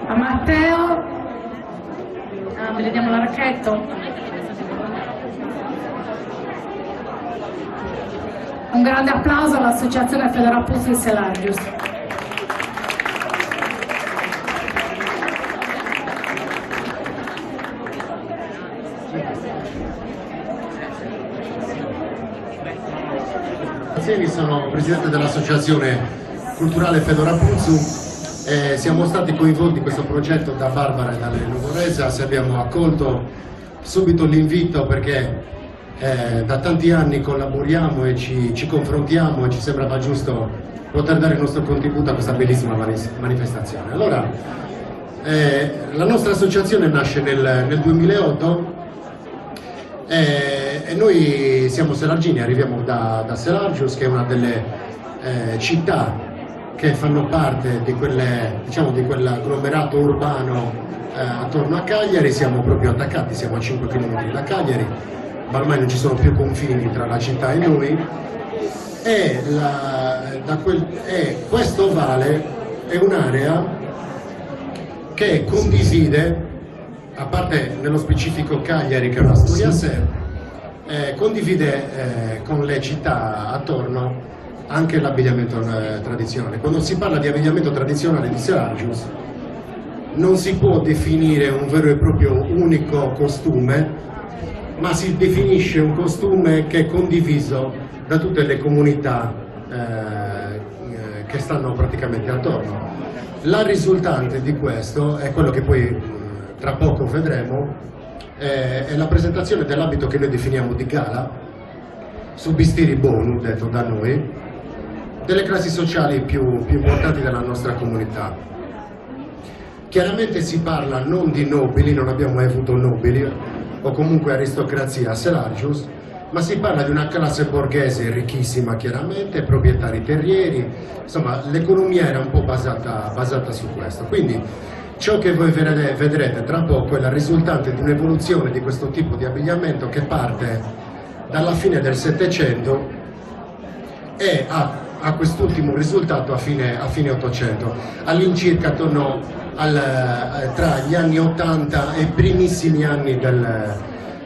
a Matteo, vediamo la racchetto. Un grande applauso all'Associazione Federapuzzi Selargius. Sono presidente dell'Associazione Culturale Fedorapuzzu e siamo stati coinvolti in questo progetto da Barbara e dalle Nuvoresas. Abbiamo accolto subito l'invito perché da tanti anni collaboriamo e ci confrontiamo e ci sembrava giusto poter dare il nostro contributo a questa bellissima manifestazione. Allora, la nostra associazione nasce nel 2008 e noi siamo selargini, arriviamo da Selargius, che è una delle città che fanno parte di quell'agglomerato urbano attorno a Cagliari. Siamo proprio attaccati, siamo a 5 km da Cagliari, ma ormai non ci sono più confini tra la città e noi, e questo Vale è un'area che condivide, a parte nello specifico Cagliari, che è una storia a sé, condivide con le città attorno anche l'abbigliamento tradizionale. Quando si parla di abbigliamento tradizionale di Selargius non si può definire un vero e proprio unico costume, ma si definisce un costume che è condiviso da tutte le comunità che stanno praticamente attorno. La risultante di questo è quello che poi tra poco vedremo, è la presentazione dell'abito che noi definiamo di gala, su bistiri bonu, detto da noi, delle classi sociali più importanti della nostra comunità. Chiaramente si parla non di nobili, non abbiamo mai avuto nobili o comunque aristocrazia a Selargius, ma si parla di una classe borghese ricchissima, chiaramente, proprietari terrieri, insomma l'economia era un po' basata su questo. Quindi ciò che voi vedrete tra poco è la risultante di un'evoluzione di questo tipo di abbigliamento che parte dalla fine del Settecento e ha quest'ultimo risultato a fine Ottocento, all'incirca attorno tra gli anni 80 e i primissimi anni del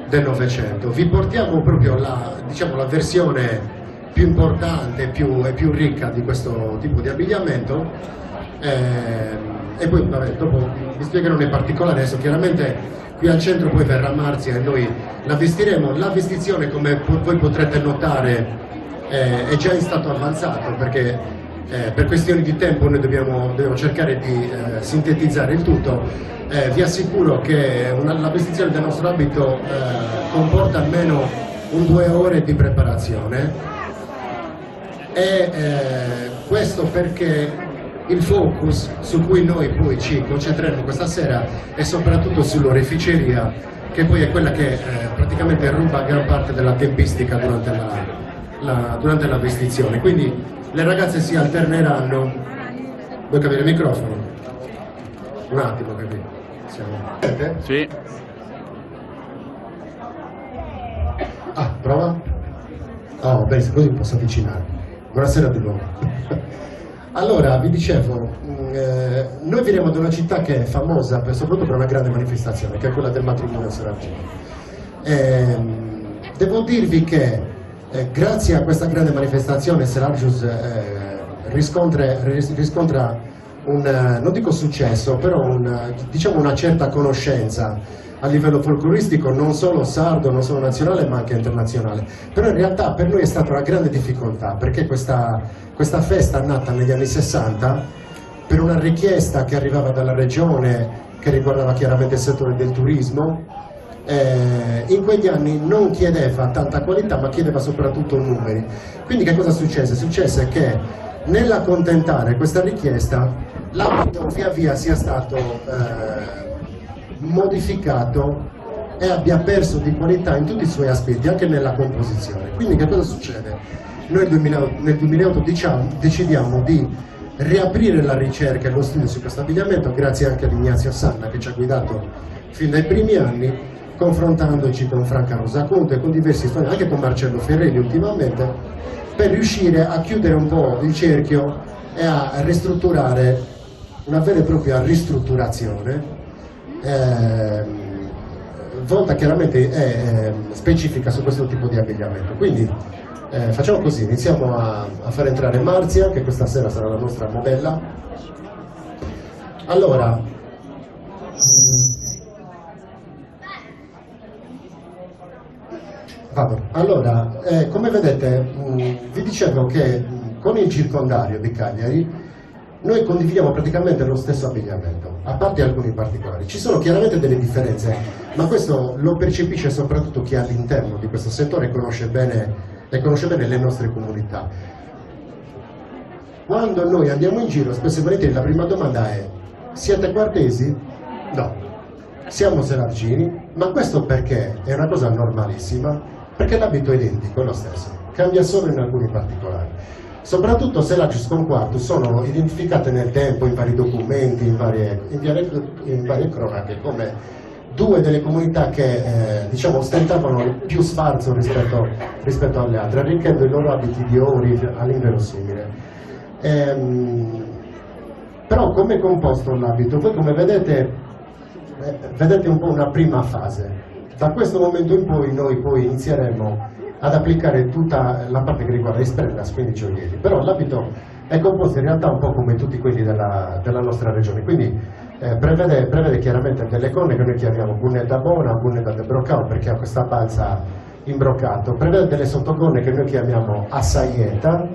Novecento. Vi portiamo proprio la versione più importante e più ricca di questo tipo di abbigliamento. E poi dopo vi spiegherò nei particolari. Adesso chiaramente qui al centro poi verrà Marzia e noi la vestiremo. La vestizione, come voi potrete notare, è già in stato avanzato, perché per questioni di tempo noi dobbiamo cercare di sintetizzare il tutto. Vi assicuro che la vestizione del nostro abito comporta almeno 2 ore di preparazione, e questo perché il focus su cui noi poi ci concentreremo questa sera è soprattutto sull'oreficeria, che poi è quella che praticamente ruba gran parte della tempistica durante la vestizione. Quindi le ragazze si alterneranno. Vuoi capire il microfono? Un attimo, capito? Siamo... Sì. Prova? Oh, bene, così posso avvicinare. Buonasera di nuovo. Allora, vi dicevo, noi veniamo da una città che è famosa soprattutto per una grande manifestazione, che è quella del matrimonio selargino. Devo dirvi che grazie a questa grande manifestazione Selargius riscontra non dico successo, però una certa conoscenza a livello folcloristico, non solo sardo, non solo nazionale, ma anche internazionale. Però in realtà per noi è stata una grande difficoltà, perché questa festa è nata negli anni 60 per una richiesta che arrivava dalla regione, che riguardava chiaramente il settore del turismo. In quegli anni non chiedeva tanta qualità, ma chiedeva soprattutto numeri. Quindi che cosa successe? Successe che nell'accontentare questa richiesta l'abito via via sia stato modificato e abbia perso di qualità in tutti i suoi aspetti, anche nella composizione. Quindi che cosa succede? Noi nel 2008 decidiamo di riaprire la ricerca e lo studio su questo abbigliamento, grazie anche ad Ignazio Sanna, che ci ha guidato fin dai primi anni, confrontandoci con Franca Rosaconte e con diversi studi, anche con Marcello Ferrelli ultimamente, per riuscire a chiudere un po' il cerchio e a ristrutturare una vera e propria ristrutturazione volta chiaramente specifica su questo tipo di abbigliamento. Quindi facciamo così, iniziamo a far entrare Marzia, che questa sera sarà la nostra modella. Allora, come vedete, vi dicevo che con il circondario di Cagliari noi condividiamo praticamente lo stesso abbigliamento, a parte alcuni particolari. Ci sono chiaramente delle differenze, ma questo lo percepisce soprattutto chi è all'interno di questo settore e conosce bene le nostre comunità. Quando noi andiamo in giro, spesso e volentieri la prima domanda è: siete quartesi? No. Siamo selargini? Ma questo perché? È una cosa normalissima, perché l'abito è identico, è lo stesso, cambia solo in alcuni particolari. Soprattutto Selagius con Quartus sono identificate nel tempo in vari documenti, in varie cronache, come due delle comunità che diciamo ostentavano più sfarzo rispetto alle altre, arricchendo i loro abiti di ori all'inverosimile. Però come è composto l'abito? Voi come vedete un po' una prima fase. Da questo momento in poi noi poi inizieremo ad applicare tutta la parte che riguarda i sprendas, quindi gioielli. Però l'abito è composto in realtà un po' come tutti quelli della nostra regione, quindi prevede chiaramente delle gonne che noi chiamiamo bunnetta bona, bunnetta de brocao, perché ha questa balza in broccato, prevede delle sottogonne che noi chiamiamo assaieta,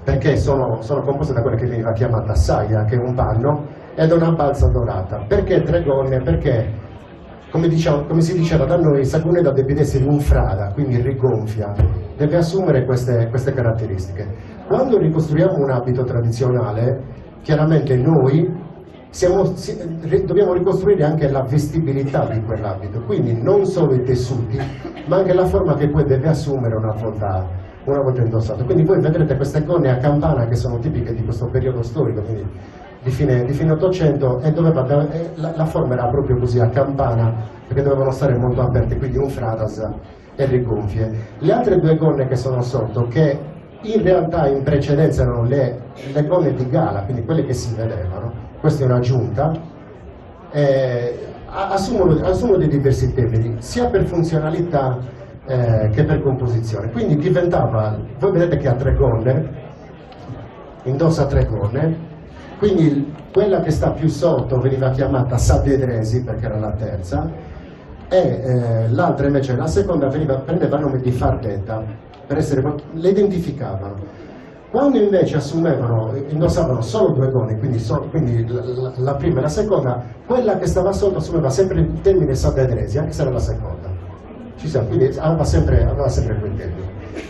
perché sono composte da quella che veniva chiamata assaia, che è un panno, ed una balza dorata. Perché tre gonne? Perché come si diceva da noi, Saguneda deve essere un frada, quindi rigonfia, deve assumere queste caratteristiche. Quando ricostruiamo un abito tradizionale, chiaramente noi dobbiamo ricostruire anche la vestibilità di quell'abito, quindi non solo i tessuti, ma anche la forma che poi deve assumere una volta indossato. Quindi voi vedrete queste gonne a campana che sono tipiche di questo periodo storico, quindi di fine 800, e la forma era proprio così, a campana, perché dovevano stare molto aperte, quindi un fradas e rigonfie. Le altre due gonne che sono sotto, che in realtà in precedenza erano le gonne di gala, quindi quelle che si vedevano, questa è un'aggiunta, assumono dei diversi termini, sia per funzionalità che per composizione. Quindi diventava, voi vedete che ha tre gonne, indossa tre gonne, quindi quella che sta più sotto veniva chiamata Sadedresi perché era la terza, e l'altra invece, la seconda, prendeva il nome di Fardetta, le identificavano. Quando invece indossavano solo due gonne, quindi la prima e la seconda, quella che stava sotto assumeva sempre il termine Sadedresi, anche se era la seconda. Quindi aveva sempre quel termine.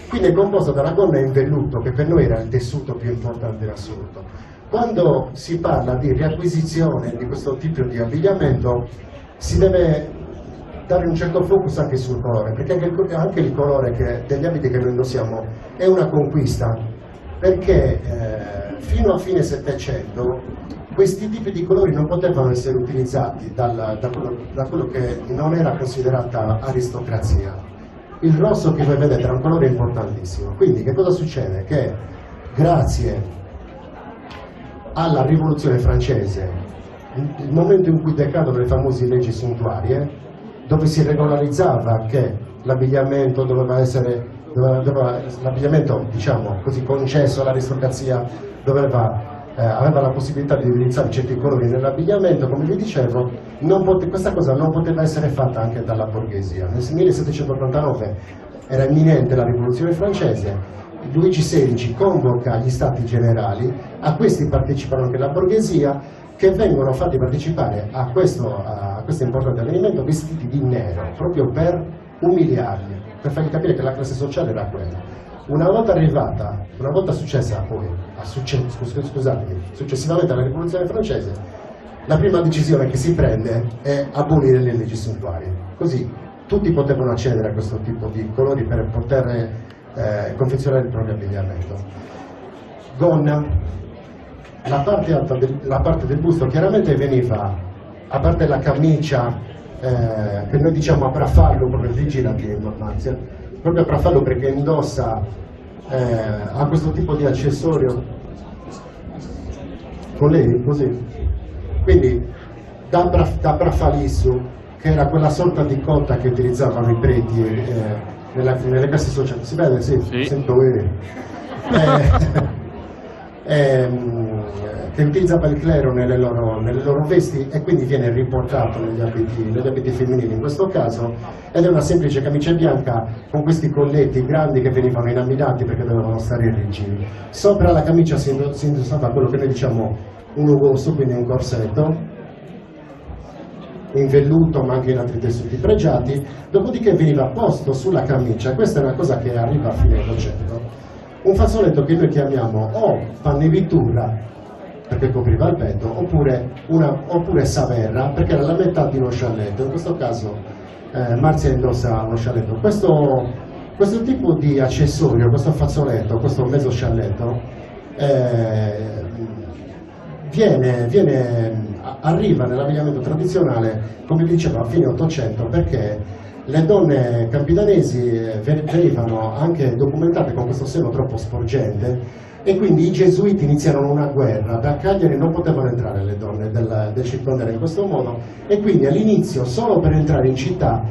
Quindi è composto da una gonna in velluto, che per noi era il tessuto più importante in assoluto. Quando si parla di riacquisizione di questo tipo di abbigliamento si deve dare un certo focus anche sul colore, perché anche il colore degli abiti che noi indossiamo è una conquista, perché fino a fine Settecento questi tipi di colori non potevano essere utilizzati da quello che non era considerata aristocrazia. Il rosso che voi vedete era un colore importantissimo, quindi che cosa succede? Che grazie alla rivoluzione francese, il momento in cui decadono le famose leggi suntuarie, dove si regolarizzava che l'abbigliamento l'abbigliamento, diciamo così, concesso all'aristocrazia aveva la possibilità di utilizzare certi colori nell'abbigliamento, come vi dicevo, questa cosa non poteva essere fatta anche dalla borghesia. Nel 1789 era imminente la rivoluzione francese, Luigi XVI convoca gli stati generali, a questi partecipano anche la borghesia, che vengono fatti partecipare a questo importante avvenimento vestiti di nero, proprio per umiliarli, per fargli capire che la classe sociale era quella. Una volta successa poi, successivamente alla rivoluzione francese, la prima decisione che si prende è abolire le leggi suntuarie. Così tutti potevano accedere a questo tipo di colori per poter confezionare il proprio abbigliamento. Gonna, la parte alta la parte del busto chiaramente veniva, a parte la camicia che noi diciamo a prafallo, proprio vigilati Marzia, proprio a prafallo perché indossa ha questo tipo di accessorio con lei, così. Quindi da Brafalissu, che era quella sorta di cotta che utilizzavano i preti nelle casse sociali, si vede? Sì, Sì. sento che utilizzava il clero nelle loro vesti e quindi viene riportato negli abiti femminili in questo caso, ed è una semplice camicia bianca con questi colletti grandi che venivano inamidati perché dovevano stare rigidi. Sopra la camicia si indossava quello che noi diciamo un ugoso, quindi un corsetto in velluto ma anche in altri tessuti pregiati, dopodiché veniva posto sulla camicia, questa è una cosa che arriva a fine Ottocento, un fazzoletto che noi chiamiamo o pannevitura perché copriva il petto, oppure saverra perché era la metà di uno scialletto. In questo caso Marzia indossa uno scialletto. Questo tipo di accessorio, questo fazzoletto, questo mezzo scialletto arriva nell'abbigliamento tradizionale, come dicevo, a fine Ottocento, perché le donne campidanesi venivano anche documentate con questo seno troppo sporgente e quindi i gesuiti iniziarono una guerra. Da Cagliari non potevano entrare le donne del circondario in questo modo e quindi all'inizio, solo per entrare in città,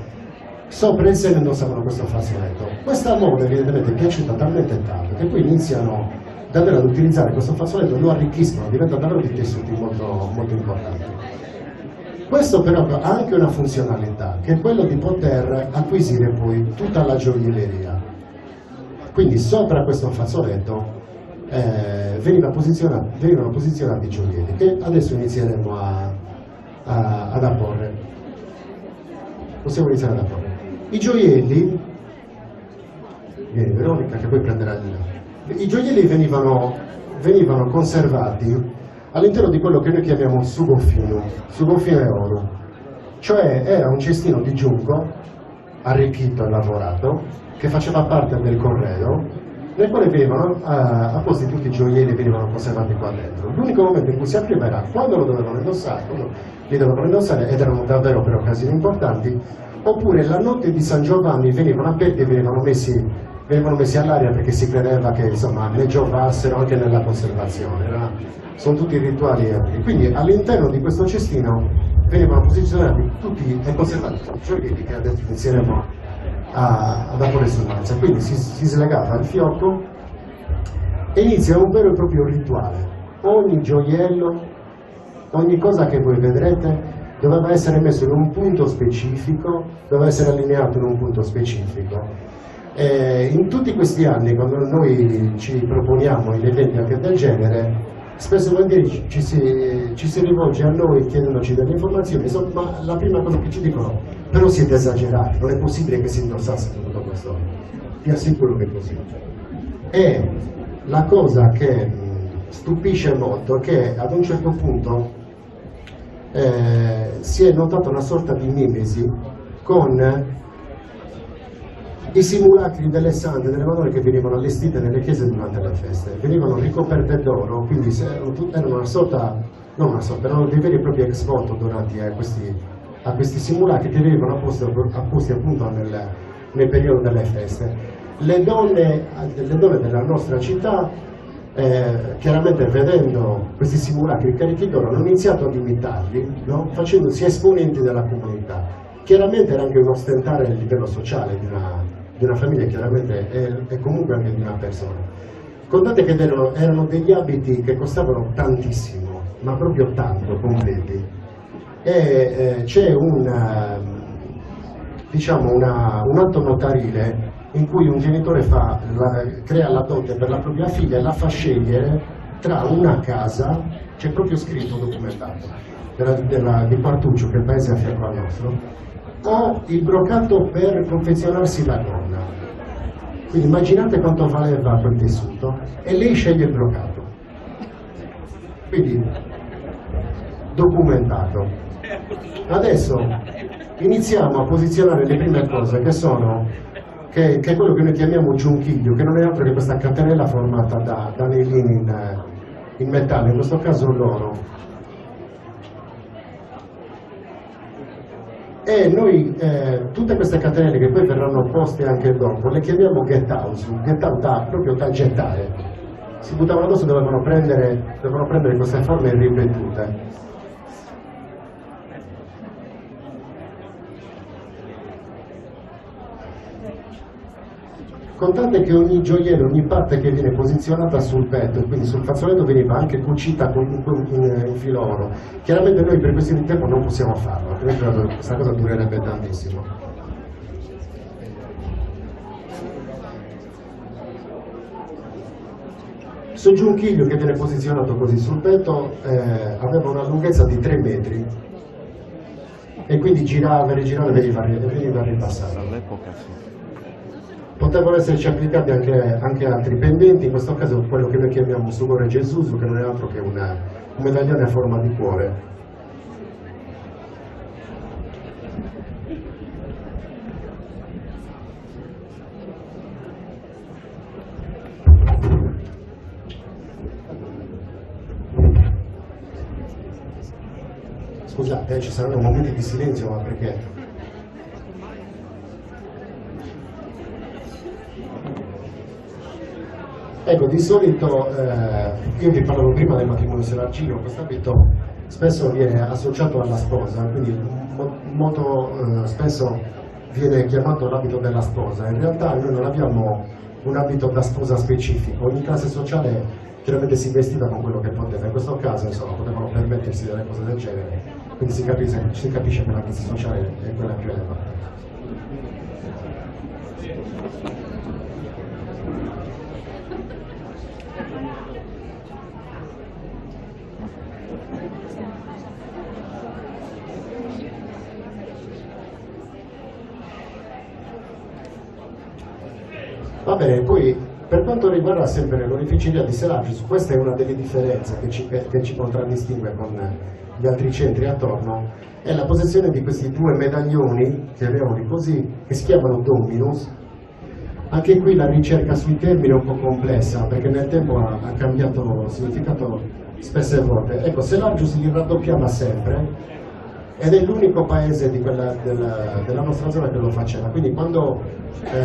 sopra il seno indossavano questo fazzoletto. Questa moda evidentemente è piaciuta talmente tanto che poi iniziano davvero ad utilizzare questo fazzoletto, lo arricchiscono, diventa davvero di tessuti molto, molto importanti. Questo però ha anche una funzionalità, che è quello di poter acquisire poi tutta la gioielleria. Quindi sopra questo fazzoletto venivano posizionati i gioielli, che adesso inizieremo ad apporre. Possiamo iniziare ad apporre. I gioielli, vieni Veronica che poi prenderà i gioielli venivano conservati all'interno di quello che noi chiamiamo sugofino e oro, cioè era un cestino di giunco arricchito e lavorato che faceva parte del corredo, nel quale venivano apposti tutti i gioielli e venivano conservati qua dentro. L'unico momento in cui si apriva era quando li dovevano indossare, ed erano davvero per occasioni importanti, oppure la notte di San Giovanni venivano aperti e venivano messi all'aria perché si credeva che insomma ne giovassero anche nella conservazione. Sono tutti rituali epici. Quindi all'interno di questo cestino venivano posizionati tutti e conservati tutti i gioielli che adesso inizieremo ad apporre su Marzia. Quindi si slegava il fiocco e inizia un vero e proprio rituale. Ogni gioiello, ogni cosa che voi vedrete doveva essere messo in un punto specifico, doveva essere allineato in un punto specifico. In tutti questi anni, quando noi ci proponiamo in eventi anche del genere, spesso e volentieri ci si rivolge a noi chiedendoci delle informazioni, ma la prima cosa che ci dicono, però siete esagerati, non è possibile che si indossasse tutto questo. Vi assicuro che è così. E la cosa che stupisce molto è che ad un certo punto si è notata una sorta di mimesi con i simulacri delle sante, delle Madonne che venivano allestite nelle chiese durante le feste, venivano ricoperte d'oro, quindi erano erano dei veri e propri ex voto davanti a questi simulacri che venivano apposti appunto nel periodo delle feste. Le donne della nostra città, chiaramente vedendo questi simulacri carichi d'oro, hanno iniziato ad imitarli, no? Facendosi esponenti della comunità. Chiaramente era anche un ostentare il livello sociale di una famiglia, chiaramente, e comunque anche di una persona. Contate che erano degli abiti che costavano tantissimo, ma proprio tanto, completi. E c'è un atto notarile in cui un genitore crea la dote per la propria figlia e la fa scegliere tra una casa, c'è proprio scritto, documentato, di Quartuccio, che è il paese a fianco al nostro, o il brocato per confezionarsi la gonna. Quindi immaginate quanto valeva quel tessuto e lei sceglie il brocato. Quindi documentato. Adesso iniziamo a posizionare le prime cose che è quello che noi chiamiamo giunchiglio, che non è altro che questa catenella formata da anellini in metallo, in questo caso l'oro. E noi tutte queste catenelle che poi verranno poste anche dopo le chiamiamo get out proprio da gettare. Si buttavano addosso, dovevano prendere queste forme ripetute. Contate che ogni gioiello, ogni parte che viene posizionata sul petto, quindi sul fazzoletto, veniva anche cucita in filo oro. Chiaramente noi per questione di tempo non possiamo farlo, altrimenti questa cosa durerebbe tantissimo. Sto giunchiglio che viene posizionato così sul petto aveva una lunghezza di 3 metri e quindi girava, rigirava e veniva ripassato. All'epoca sì. Potevano esserci applicati anche altri pendenti, in questo caso quello che noi chiamiamo Sugore Gesù, che non è altro che un medaglione a forma di cuore. Scusate, ci saranno momenti di silenzio, ma perché? Ecco, di solito, io vi parlavo prima del matrimonio selargino, questo abito spesso viene associato alla sposa, quindi molto spesso viene chiamato l'abito della sposa. In realtà noi non abbiamo un abito da sposa specifico, ogni classe sociale chiaramente si vestiva con quello che poteva, in questo caso insomma potevano permettersi delle cose del genere, quindi si capisce che la classe sociale è quella più elevata. Va bene, poi per quanto riguarda sempre l'oreficeria di Selagius, questa è una delle differenze che ci contraddistingue con gli altri centri attorno, è la possessione di questi due medaglioni, chiamiamoli così, che si chiamano dominus. Anche qui la ricerca sui termini è un po' complessa, perché nel tempo ha cambiato significato spesse volte. Ecco, Selagius li raddoppiava sempre, ed è l'unico paese della nostra zona che lo faceva, quindi quando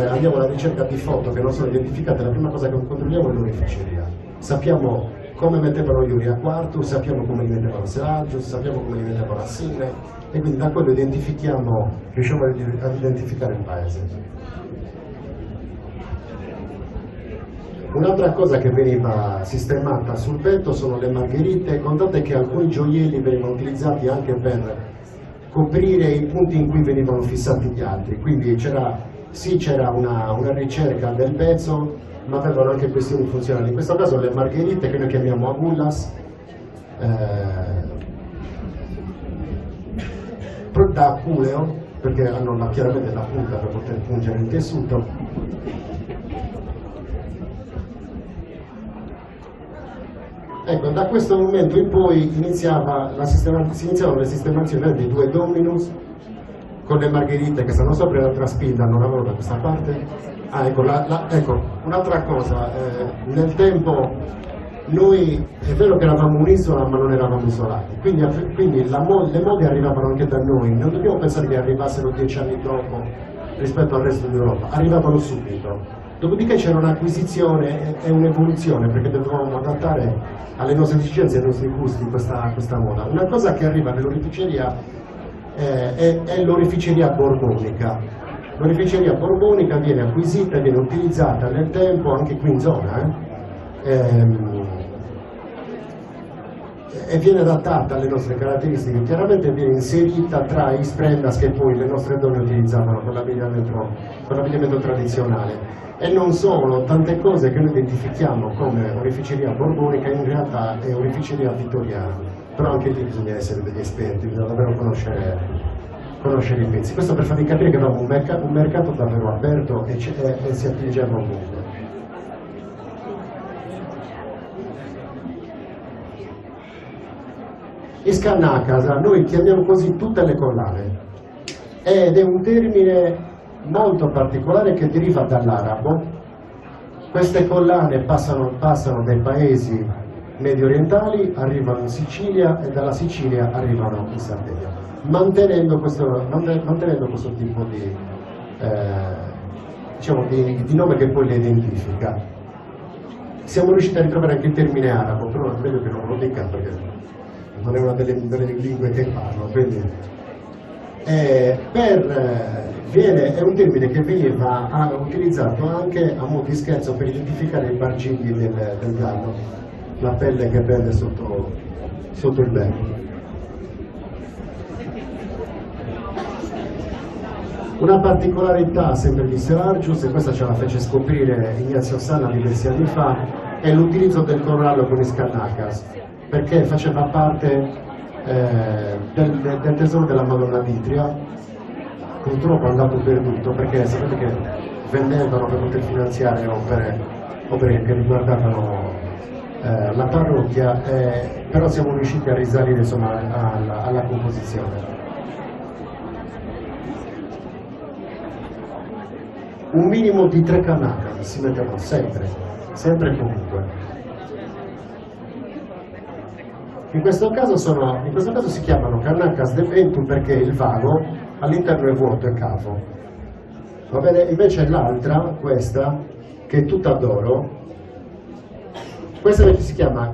andiamo alla ricerca di foto che non sono identificate, la prima cosa che controlliamo è l'oreficeria. Sappiamo come mettevano gli Iulia Quartus, sappiamo come li mettevano Selagius, sappiamo come li mettevano a Sinne, e quindi da quello riusciamo ad identificare il paese. Un'altra cosa che veniva sistemata sul petto sono le margherite. Contate che alcuni gioielli venivano utilizzati anche per coprire i punti in cui venivano fissati gli altri, quindi c'era una ricerca del pezzo, ma avevano anche questioni funzionali. In questo caso le margherite, che noi chiamiamo agullas, da aculeo, perché hanno chiaramente la punta per poter pungere il tessuto. Ecco, da questo momento in poi si iniziavano le sistemazioni dei due dominus con le margherite che stanno sopra e l'altra spinta non lavoro da questa parte. Ecco, un'altra cosa, nel tempo noi è vero che eravamo un'isola ma non eravamo isolati, quindi le mode arrivavano anche da noi, non dobbiamo pensare che arrivassero 10 anni dopo rispetto al resto d'Europa, arrivavano subito. Dopodiché c'era un'acquisizione e un'evoluzione, perché dovevamo adattare alle nostre esigenze e ai nostri gusti questa moda. Una cosa che arriva nell'oreficeria è l'oreficeria borbonica. L'oreficeria borbonica viene acquisita e viene utilizzata nel tempo anche qui in zona e viene adattata alle nostre caratteristiche. Chiaramente viene inserita tra i sprendas che poi le nostre donne utilizzavano con l'abbigliamento tradizionale. E non solo, tante cose che noi identifichiamo come oreficeria borbonica in realtà è oreficeria vittoriana, però anche lì bisogna essere degli esperti, bisogna davvero conoscere i pezzi. Questo per farvi capire che avevamo un mercato davvero aperto e si attingeva ovunque. Iskannaka, noi chiamiamo così tutte le collane, ed è un termine molto particolare che deriva dall'arabo. Queste collane passano dai paesi medio orientali, arrivano in Sicilia e dalla Sicilia arrivano in Sardegna, mantenendo questo tipo di nome che poi le identifica. Siamo riusciti a ritrovare anche il termine arabo, però è meglio che non lo dica perché non è una delle lingue che parlo, quindi È un termine che veniva utilizzato anche a mo' di scherzo per identificare i bargigli del gallo, la pelle che pende sotto il becco. Una particolarità sempre di Selargius, e questa ce la fece scoprire Ignazio Sanna diversi anni fa, è l'utilizzo del corallo con i Scannakas, perché faceva parte del tesoro della Madonna d'Itria, purtroppo è andato perduto, perché sapete che vendevano per poter finanziare opere che riguardavano la parrocchia, però siamo riusciti a risalire insomma alla composizione. Un minimo di 3 Kannakas si mettono sempre e comunque. In questo caso si chiamano Kannakas de Ventu perché il vago all'interno è vuoto e cavo. Va bene? Invece l'altra, questa, che è tutta d'oro, questa invece si chiama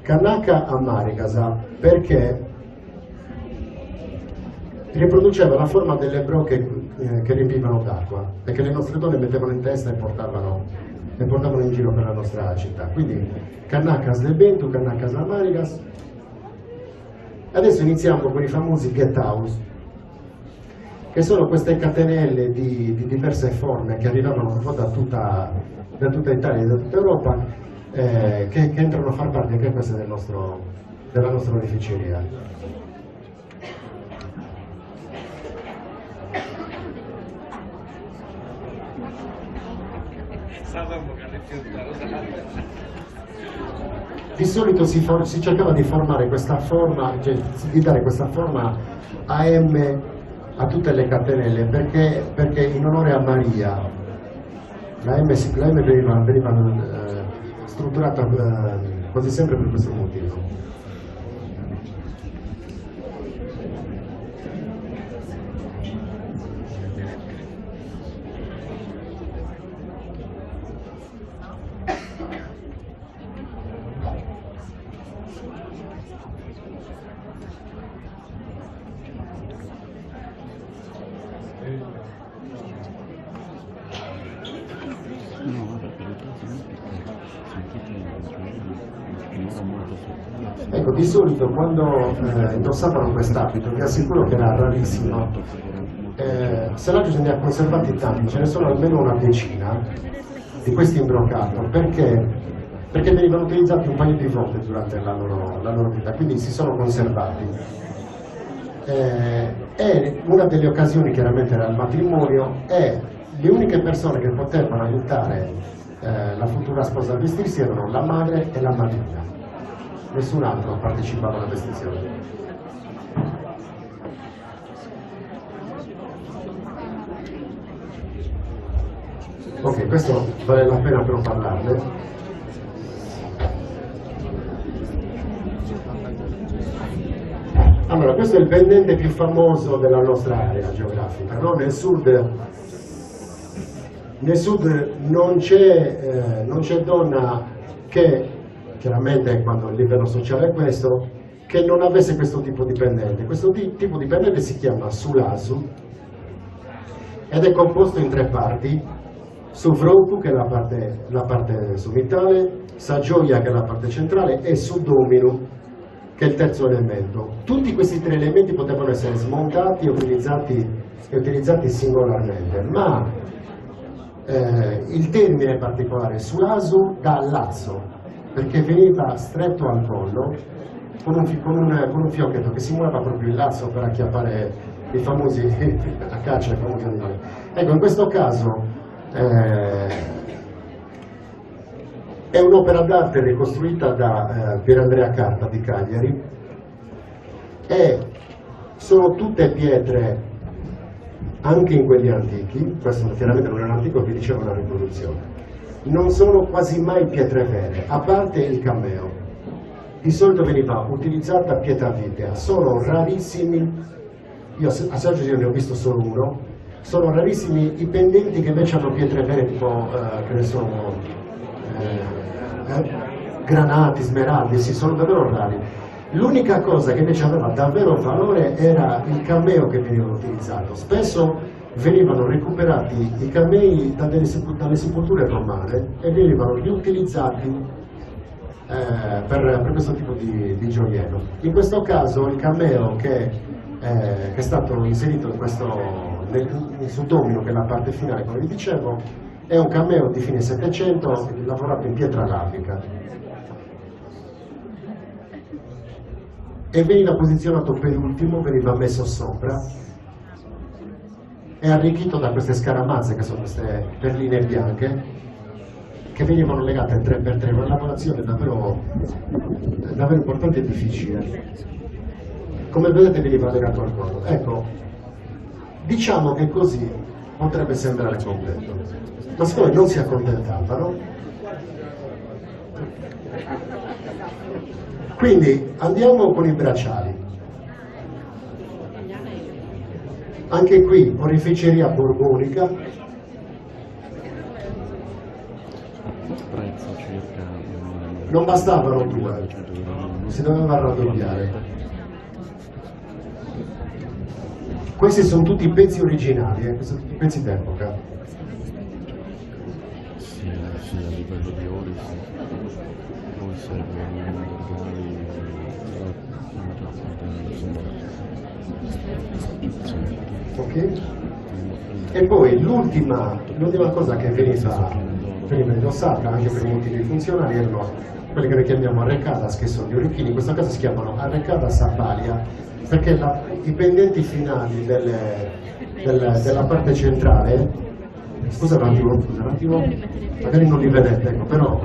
Kannaka Amarikasa perché riproduceva la forma delle broche che riempivano d'acqua e che le nostre donne mettevano in testa e portavano in giro per la nostra città. Quindi Kannakas del Ventu, Kannakas Amarikas. Adesso iniziamo con i famosi Get House, che sono queste catenelle di diverse forme che arrivavano un po' da tutta Italia e da tutta Europa, che entrano a far parte anche queste della nostra oreficeria. Di solito si cercava di formare questa forma, cioè di dare questa forma a M a tutte le catenelle, perché in onore a Maria la M veniva strutturata quasi sempre per questo motivo. Ecco, di solito quando indossavano quest'abito, vi assicuro che era rarissimo, Selargius ne ha conservati tanti, ce ne sono almeno una decina di questi in broccato, perché venivano utilizzati un paio di volte durante la loro vita, quindi si sono conservati. E una delle occasioni chiaramente era il matrimonio, e le uniche persone che potevano aiutare la futura sposa a vestirsi erano la madre e la madrina. Nessun altro partecipava alla vestizione. Ok, questo vale la pena però parlarne. Allora, questo è il pendente più famoso della nostra area geografica, no? Nel sud non c'è donna che, chiaramente quando il livello sociale è questo, che non avesse questo tipo di pendente. Questo tipo di pendente si chiama Sulasu ed è composto in 3 parti: Suvroku, che è la parte sommitale, Sagioia, che è la parte centrale, e Sudominu, che è il terzo elemento. Tutti questi 3 elementi potevano essere smontati e utilizzati singolarmente, ma il termine particolare Sulasu dà lazzo, perché veniva stretto al collo con un fiocchetto che simulava proprio il lazzo per acchiappare i famosi a caccia. Ecco, in questo caso è un'opera d'arte ricostruita da Pier Andrea Carta di Cagliari, e sono tutte pietre anche in quelli antichi. Questo chiaramente non è un antico, vi dicevo, una riproduzione. Non sono quasi mai pietre vere, a parte il cameo. Di solito veniva utilizzata pietra vitea, sono rarissimi, io a Sergio ne ho visto solo uno, sono rarissimi i pendenti che invece hanno pietre vere, tipo, che ne sono, granati, smeraldi, sì, sono davvero rari. L'unica cosa che invece aveva davvero valore era il cameo che veniva utilizzato. Spesso venivano recuperati i camei dalle sepolture romane e venivano riutilizzati per questo tipo di gioiello. In questo caso il cameo che è stato inserito sul domino, che è la parte finale, come vi dicevo, è un cameo di fine Settecento lavorato in pietra arabica e veniva posizionato per ultimo, veniva messo sopra, è arricchito da queste scaramazze, che sono queste perline bianche che venivano legate 3x3, una lavorazione davvero importante e difficile. Come vedete veniva legato al collo. Ecco, diciamo che così potrebbe sembrare completo, ma siccome non si accontentavano, quindi andiamo con i bracciali. Anche qui oreficeria borbonica, non bastavano due, si doveva raddoppiare. Questi sono tutti i pezzi originali, questi sono tutti i pezzi d'epoca. Sì, a livello di ori, poi servono Ok? E poi l'ultima cosa che veniva indossata anche per motivi funzionali erano quelle che noi chiamiamo arrecadas, che sono gli orecchini. In questo caso si chiamano arrecadas a paglia, perché i pendenti finali della parte centrale, scusa un attimo, magari non li vedete, ecco, però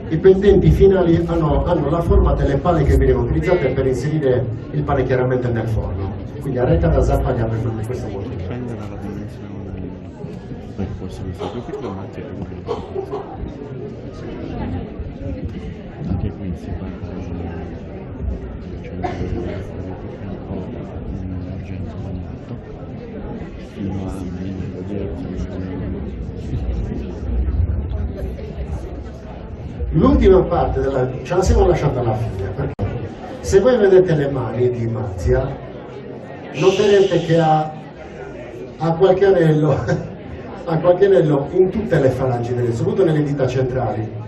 i pendenti finali hanno la forma delle pale che venivano utilizzate per inserire il pane chiaramente nel forno, quindi arrecadas a paglia per questo motivo. Dipende dalla dimensione, perché può essere più piccolo ma anche più grande. Anche qui si parla di argento bagnato fino a 1000. L'ultima parte ce la siamo lasciata alla fine, perché se voi vedete le mani di Marzia noterete che ha qualche anello in tutte le falangi, soprattutto nelle dita centrali.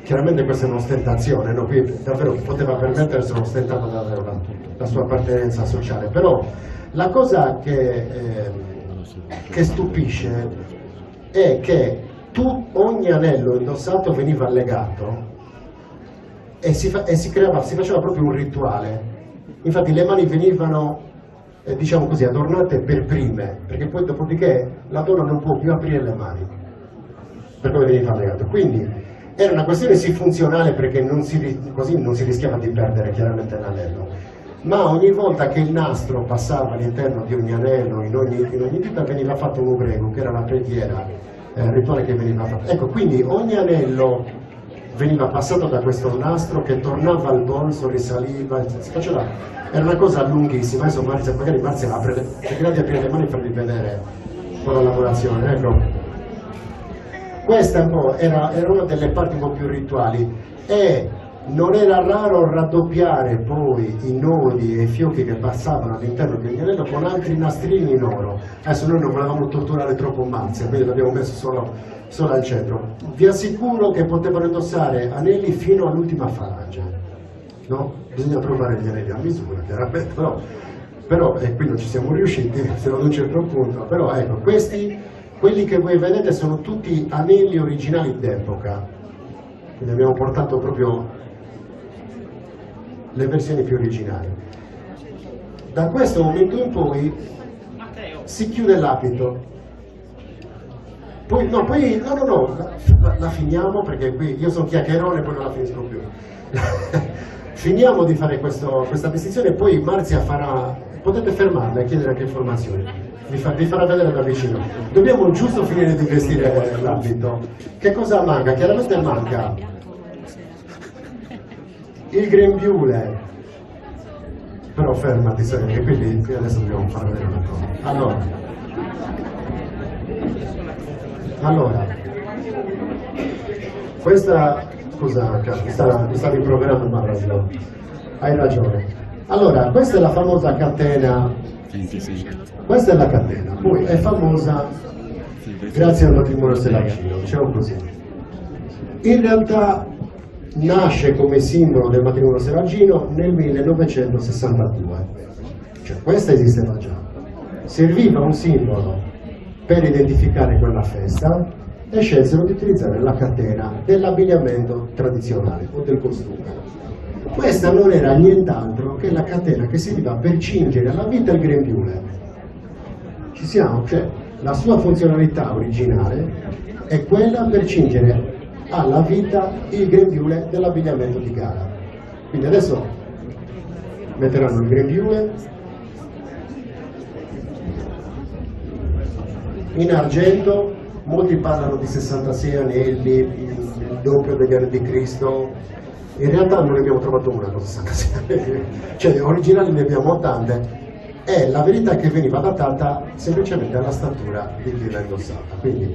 Chiaramente questa è un'ostentazione, no? Qui davvero poteva permettersi, ostentava davvero la sua appartenenza sociale, però la cosa che stupisce è che ogni anello indossato veniva legato e si faceva proprio un rituale. Infatti le mani venivano, diciamo così, adornate per prime, perché poi dopodiché la donna non può più aprire le mani per come veniva legato. Quindi era una questione sì funzionale, perché così non si rischiava di perdere chiaramente l'anello, ma ogni volta che il nastro passava all'interno di ogni anello, in ogni dita, veniva fatto un ugrego, che era la preghiera, il rituale che veniva fatto. Ecco, quindi ogni anello veniva passato da questo nastro che tornava al polso, risaliva, era una cosa lunghissima. Adesso magari Marzia cercherà di aprire le mani e farvi vedere un po' la lavorazione, ecco. Questa era una delle parti un po' più rituali, e non era raro raddoppiare poi i nodi e i fiocchi che passavano all'interno di ogni anello con altri nastrini in oro. Adesso noi non volevamo torturare troppo Marzia, quindi l'abbiamo messo solo al centro. Vi assicuro che potevano indossare anelli fino all'ultima falange, no? Bisogna provare gli anelli a misura, chiaramente, però e qui non ci siamo riusciti, se non c'è un punto. Però ecco, quelli che voi vedete sono tutti anelli originali d'epoca, quindi abbiamo portato proprio le versioni più originali. Da questo momento in poi si chiude l'abito. Poi la finiamo, perché qui io sono chiacchierone e poi non la finisco più. Finiamo di fare questa distinzione, e poi Marzia potete fermarla e chiedere anche informazioni, vi farà vedere da vicino. Dobbiamo giusto finire di vestire l'abito. Che cosa manca? Chiaramente manca il grembiule, però fermati, perché qui adesso dobbiamo far vedere una cosa. Allora, questa Scusa, mi stavi programmando, ma hai ragione. Allora, questa è la famosa catena, 25. questa è la catena, poi è famosa grazie al matrimonio Seragino, diciamo così. In realtà nasce come simbolo del matrimonio Seragino nel 1962, cioè questa esisteva già. Serviva un simbolo per identificare quella festa e scelsero di utilizzare la catena dell'abbigliamento tradizionale o del costume. Questa non era nient'altro che la catena che serviva per cingere alla vita il grembiule. Ci siamo? Cioè, la sua funzionalità originale è quella per cingere alla vita il grembiule dell'abbigliamento di gara. Quindi adesso metteranno il grembiule in argento, molti parlano di 66 anelli, il doppio degli anni di Cristo. In realtà non ne abbiamo trovato una con 66 anelli, cioè originali ne abbiamo 80. E la verità è che veniva adattata semplicemente alla statura di chi l'ha indossata. Quindi,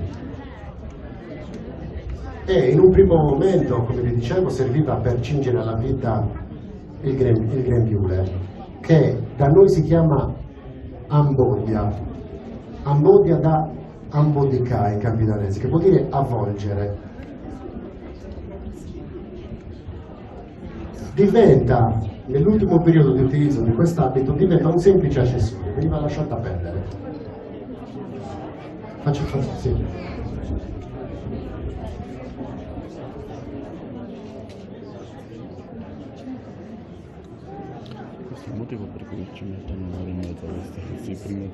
e in un primo momento, come vi dicevo, serviva per cingere alla vita il grembiule, che da noi si chiama ambodia, ambodia da ambodicare in campidanese, che vuol dire avvolgere. Diventa, nell'ultimo periodo di utilizzo di quest'abito, diventa un semplice accessorio, veniva lasciata perdere. Faccio sì. Questo è il motivo per cui ci mettono in mezzo a questi primi.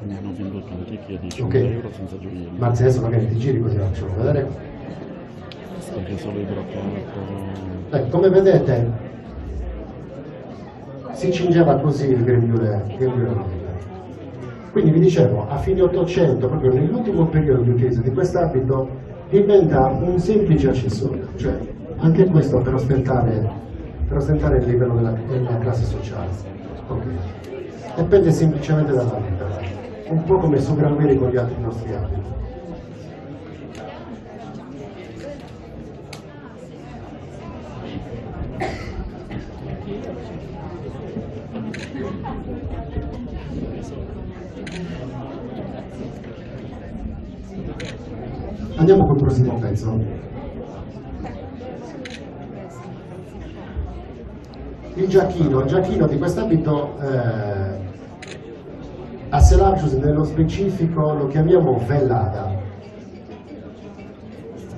Mi hanno venduto antichi a 10 euro senza gioielli. Marzia, adesso magari ti giri così la facciamo vedere. Perché solo il broccato. Come vedete si cingeva così il grembiule. Quindi vi dicevo, a fine 800, proprio nell'ultimo periodo di utilizzo di quest'abito, diventa un semplice accessorio, cioè anche questo per ostentare il livello della classe sociale. Okay. Dipende semplicemente dalla vita, un po' come sopravvivere con gli altri nostri abiti. Andiamo col prossimo pezzo. Il giacchino di quest'abito a Selagius nello specifico lo chiamiamo vellada,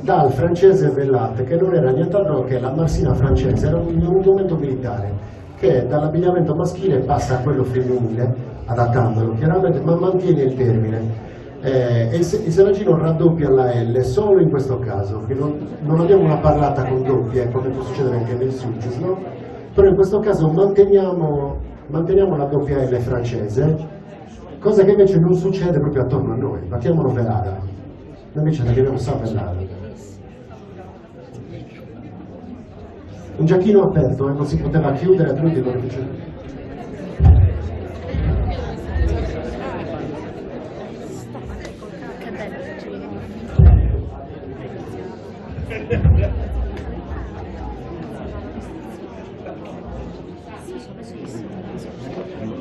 dal francese vellate, che non era nient'altro che la marsina francese, era un indumento militare che dall'abbigliamento maschile passa a quello femminile, adattandolo chiaramente, ma mantiene il termine. E il Seragino raddoppia la L solo in questo caso, che non abbiamo una parlata con doppie, come può succedere anche nel Sulcis, no? Però in questo caso manteniamo la doppia L francese, cosa che invece non succede proprio attorno a noi. Battiamo vellada, noi invece la chiamiamo savellada. Un giacchino aperto e non si poteva chiudere, altrimenti non riusciva.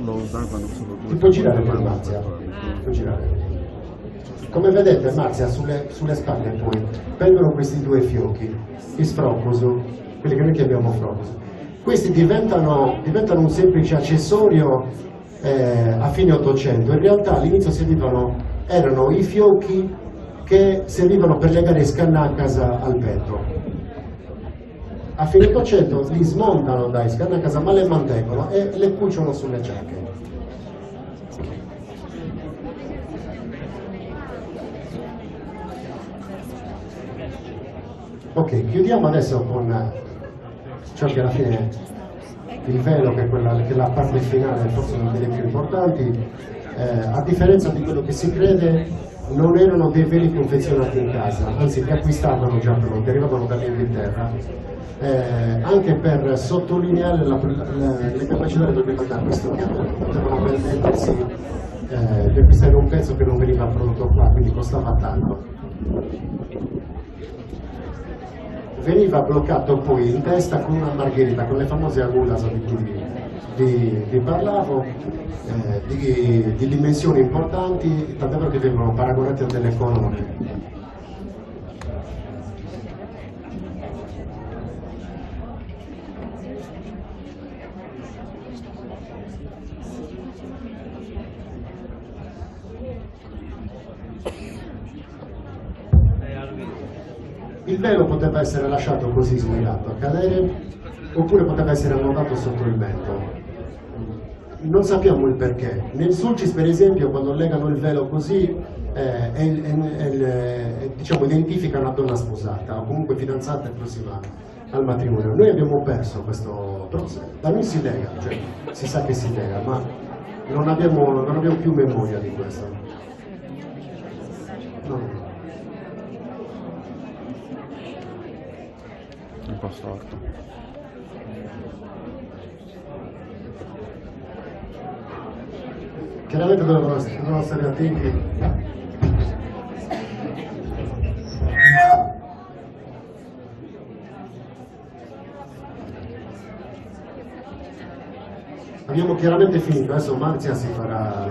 Lo usavano solo due. Ti puoi girare con Marzia? Puoi girare. Come vedete Marzia sulle spalle poi vengono questi due fiocchi, i sfrocusu, quelli che noi chiamiamo frocusu. Questi diventano un semplice accessorio a fine 800, in realtà all'inizio erano i fiocchi che servivano per legare i scannacasa al petto. A fine 800 li smontano dai scannacasa ma le mantengono e le cuciono sulle giacche. Ok, chiudiamo adesso con ciò che alla fine il velo, che è la parte finale, forse una delle più importanti. A differenza di quello che si crede, non erano dei veli confezionati in casa, anzi li acquistavano già pronti, arrivavano dall'Inghilterra, anche per sottolineare le capacità che doveva dare questo piano, potevano permettersi questo era un pezzo che non veniva prodotto qua, quindi costava tanto. Veniva bloccato poi in testa con una margherita, con le famose agulas di cui vi parlavo, di dimensioni importanti, tant'è vero che vengono paragonate a delle colonne. Il velo poteva essere lasciato così smirato a cadere, oppure poteva essere annodato sotto il mento. Non sappiamo il perché. Nel Sulcis, per esempio, quando legano il velo così, diciamo, identifica una donna sposata o comunque fidanzata e prossima al matrimonio. Noi abbiamo perso questo, però da noi si lega, cioè si sa che si lega, ma non abbiamo più memoria di questo. No. Un po' storto. Chiaramente dovevano stare attenti. Abbiamo chiaramente finito, adesso Marzia si farà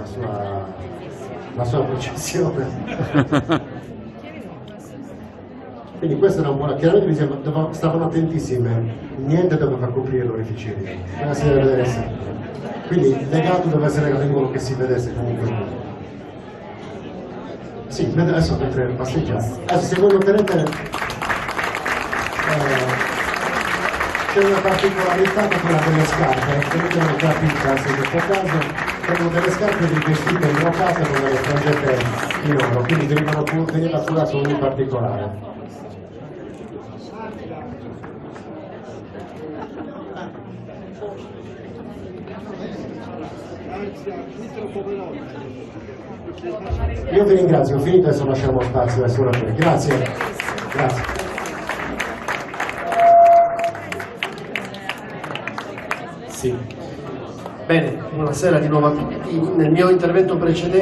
la sua processione. Quindi questa era un buona, chiaramente stavano attentissime, niente doveva coprire l'orificio, doveva si deve vedere sempre. Quindi legato deve essere legato in modo che si vedesse comunque. Sì, adesso mentre passeggiate. Adesso se voi noterete c'è una particolarità che quella delle scarpe, che non hanno capito se in questo caso sono delle scarpe rivestite in brocate con delle frangette in oro, quindi veniva curato un particolare. Io vi ringrazio, ho finito, adesso lasciamo spazio ai oratori. Grazie. Grazie. Sì. Bene, buonasera di nuovo a tutti. Nel mio intervento precedente